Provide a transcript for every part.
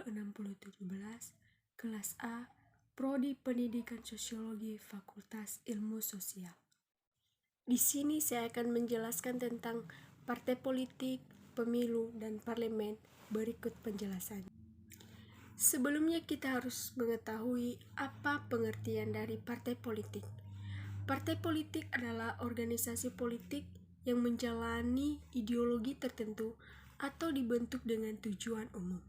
6017, kelas A, Prodi Pendidikan Sosiologi, Fakultas Ilmu Sosial. Di sini saya akan menjelaskan tentang partai politik, pemilu, dan parlemen. Berikut penjelasannya. Sebelumnya kita harus mengetahui apa pengertian dari partai politik. Partai politik adalah organisasi politik yang menjalani ideologi tertentu atau dibentuk dengan tujuan umum.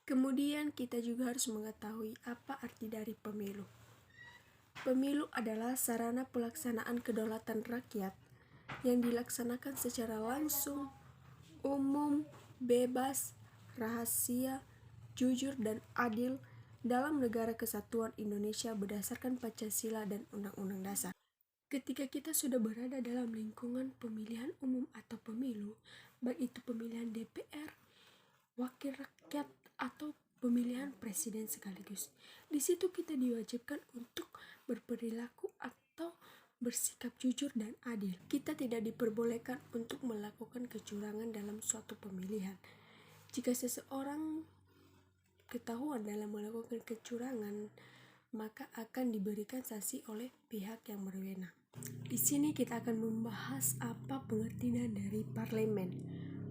Kemudian kita juga harus mengetahui apa arti dari pemilu. Pemilu adalah sarana pelaksanaan kedaulatan rakyat yang dilaksanakan secara langsung, umum, bebas, rahasia, jujur, dan adil dalam Negara Kesatuan Indonesia berdasarkan Pancasila dan Undang-Undang Dasar. Ketika kita sudah berada dalam lingkungan pemilihan umum atau pemilu, baik itu pemilihan DPR, wakil rakyat, atau pemilihan presiden sekaligus, di situ kita diwajibkan untuk berperilaku atau bersikap jujur dan adil. Kita tidak diperbolehkan untuk melakukan kecurangan dalam suatu pemilihan. Jika seseorang ketahuan dalam melakukan kecurangan, maka akan diberikan sanksi oleh pihak yang berwenang. Di sini kita akan membahas apa pengertian dari parlemen.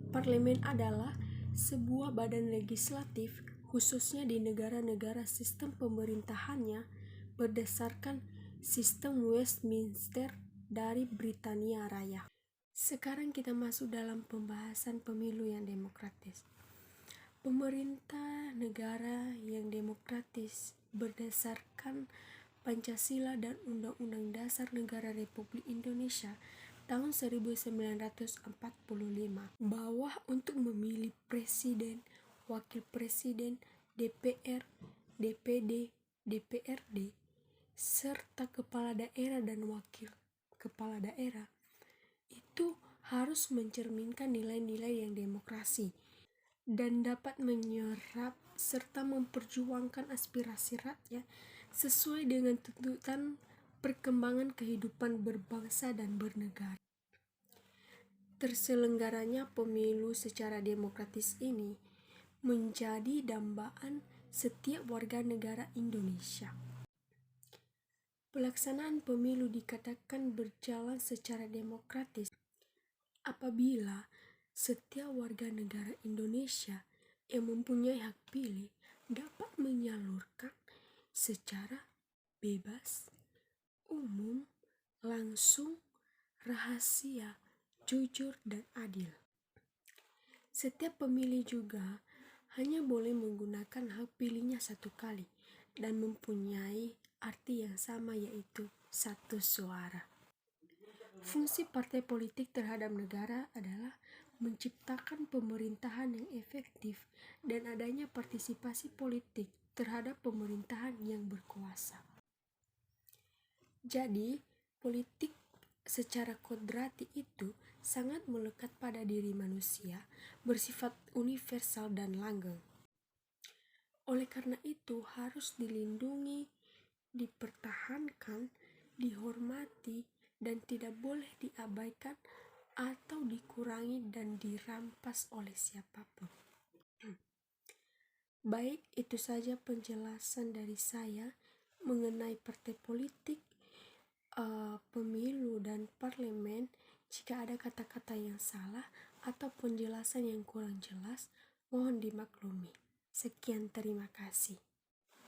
Parlemen adalah sebuah badan legislatif, khususnya di negara-negara sistem pemerintahannya berdasarkan sistem Westminster dari Britania Raya. Sekarang kita masuk dalam pembahasan pemilu yang demokratis. Pemerintah negara yang demokratis berdasarkan Pancasila dan Undang-Undang Dasar Negara Republik Indonesia tahun 1945 bahwa untuk memilih presiden, wakil presiden, DPR, DPD, DPRD, serta kepala daerah dan wakil kepala daerah itu harus mencerminkan nilai-nilai yang demokrasi dan dapat menyerap serta memperjuangkan aspirasi rakyat sesuai dengan tuntutan perkembangan kehidupan berbangsa dan bernegara. Terselenggaranya pemilu secara demokratis ini menjadi dambaan setiap warga negara Indonesia. Pelaksanaan pemilu dikatakan berjalan secara demokratis apabila setiap warga negara Indonesia yang mempunyai hak pilih dapat menyalurkan secara bebas, umum, langsung, rahasia, jujur, dan adil. Setiap pemilih juga hanya boleh menggunakan hak pilihnya satu kali dan mempunyai arti yang sama, yaitu satu suara. Fungsi partai politik terhadap negara adalah menciptakan pemerintahan yang efektif dan adanya partisipasi politik terhadap pemerintahan yang berkuasa. Jadi, politik secara kodrati itu sangat melekat pada diri manusia, bersifat universal dan langgeng. Oleh karena itu, harus dilindungi, dipertahankan, dihormati, dan tidak boleh diabaikan atau dikurangi dan dirampas oleh siapapun. Baik, itu saja penjelasan dari saya mengenai partai politik, pemilu, dan parlemen. Jika ada kata-kata yang salah atau penjelasan yang kurang jelas, mohon dimaklumi. Sekian, terima kasih.